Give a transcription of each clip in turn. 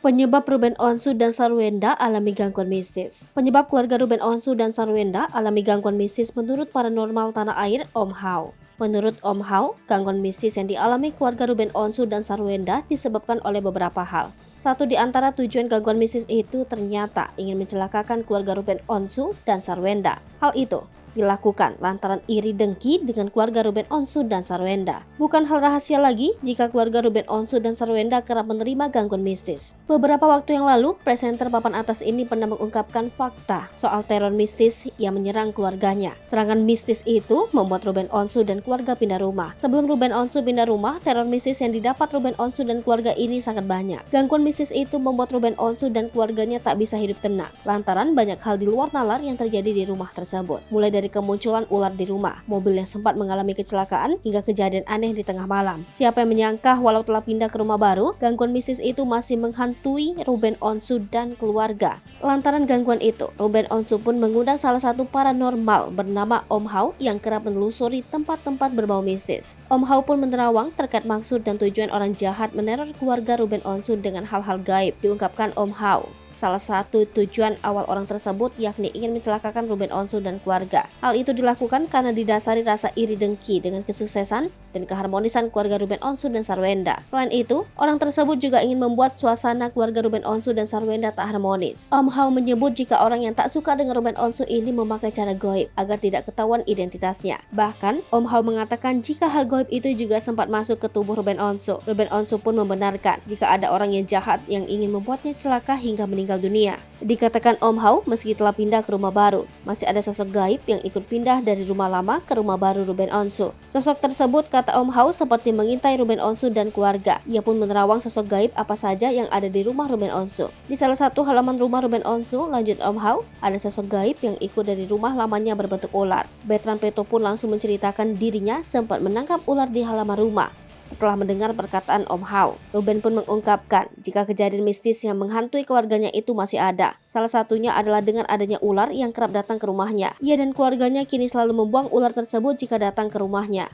Penyebab Ruben Onsu dan Sarwenda alami gangguan mistis. Penyebab keluarga Ruben Onsu dan Sarwenda alami gangguan mistis menurut paranormal tanah air, Om Hao. Menurut Om Hao, gangguan mistis yang dialami keluarga Ruben Onsu dan Sarwenda disebabkan oleh beberapa hal. Satu di antara tujuan gangguan mistis itu ternyata ingin mencelakakan keluarga Ruben Onsu dan Sarwenda. Hal itu dilakukan lantaran iri dengki dengan keluarga Ruben Onsu dan Sarwenda. Bukan hal rahasia lagi jika keluarga Ruben Onsu dan Sarwenda kerap menerima gangguan mistis. Beberapa waktu yang lalu, presenter papan atas ini pernah mengungkapkan fakta soal teror mistis yang menyerang keluarganya. Serangan mistis itu membuat Ruben Onsu dan keluarga pindah rumah. Sebelum Ruben Onsu pindah rumah, teror mistis yang didapat Ruben Onsu dan keluarga ini sangat banyak. Gangguan mistis itu membuat Ruben Onsu dan keluarganya tak bisa hidup tenang lantaran banyak hal di luar nalar yang terjadi di rumah tersebut. Mulai dari kemunculan ular di rumah, mobil yang sempat mengalami kecelakaan, hingga kejadian aneh di tengah malam. Siapa yang menyangka walau telah pindah ke rumah baru, gangguan mistis itu masih menghantui Ruben Onsu dan keluarga. Lantaran gangguan itu, Ruben Onsu pun mengundang salah satu paranormal bernama Om Hao yang kerap menelusuri tempat-tempat berbau mistis. Om Hao pun menerawang terkait maksud dan tujuan orang jahat meneror keluarga Ruben Onsu dengan hal-hal gaib, diungkapkan Om Hao. Salah satu tujuan awal orang tersebut yakni ingin mencelakakan Ruben Onsu dan keluarga. Hal itu dilakukan karena didasari rasa iri dengki dengan kesuksesan dan keharmonisan keluarga Ruben Onsu dan Sarwenda. Selain itu, orang tersebut juga ingin membuat suasana keluarga Ruben Onsu dan Sarwenda tak harmonis. Om Hao menyebut jika orang yang tak suka dengan Ruben Onsu ini memakai cara goib agar tidak ketahuan identitasnya. Bahkan, Om Hao mengatakan jika hal goib itu juga sempat masuk ke tubuh Ruben Onsu. Ruben Onsu pun membenarkan jika ada orang yang jahat yang ingin membuatnya celaka hingga meninggal dunia. Dikatakan Om Hao, meski telah pindah ke rumah baru, masih ada sosok gaib yang ikut pindah dari rumah lama ke rumah baru Ruben Onsu. Sosok tersebut, kata Om Hao, seperti mengintai Ruben Onsu dan keluarga. Ia pun menerawang sosok gaib apa saja yang ada di rumah Ruben Onsu. Di salah satu halaman rumah Ruben Onsu, lanjut Om Hao, ada sosok gaib yang ikut dari rumah lamanya berbentuk ular. Bertrand Peto pun langsung menceritakan dirinya sempat menangkap ular di halaman rumah. Setelah mendengar perkataan Om Hao, Ruben pun mengungkapkan jika kejadian mistis yang menghantui keluarganya itu masih ada. Salah satunya adalah dengan adanya ular yang kerap datang ke rumahnya. Ia dan keluarganya kini selalu membuang ular tersebut jika datang ke rumahnya.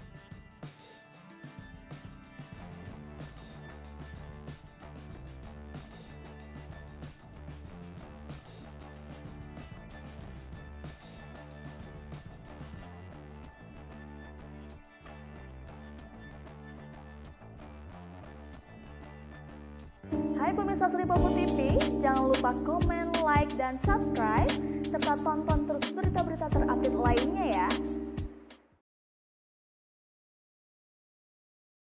Hai pemirsa Sri Popo TV, jangan lupa komen, like, dan subscribe, serta tonton terus berita-berita terupdate lainnya ya.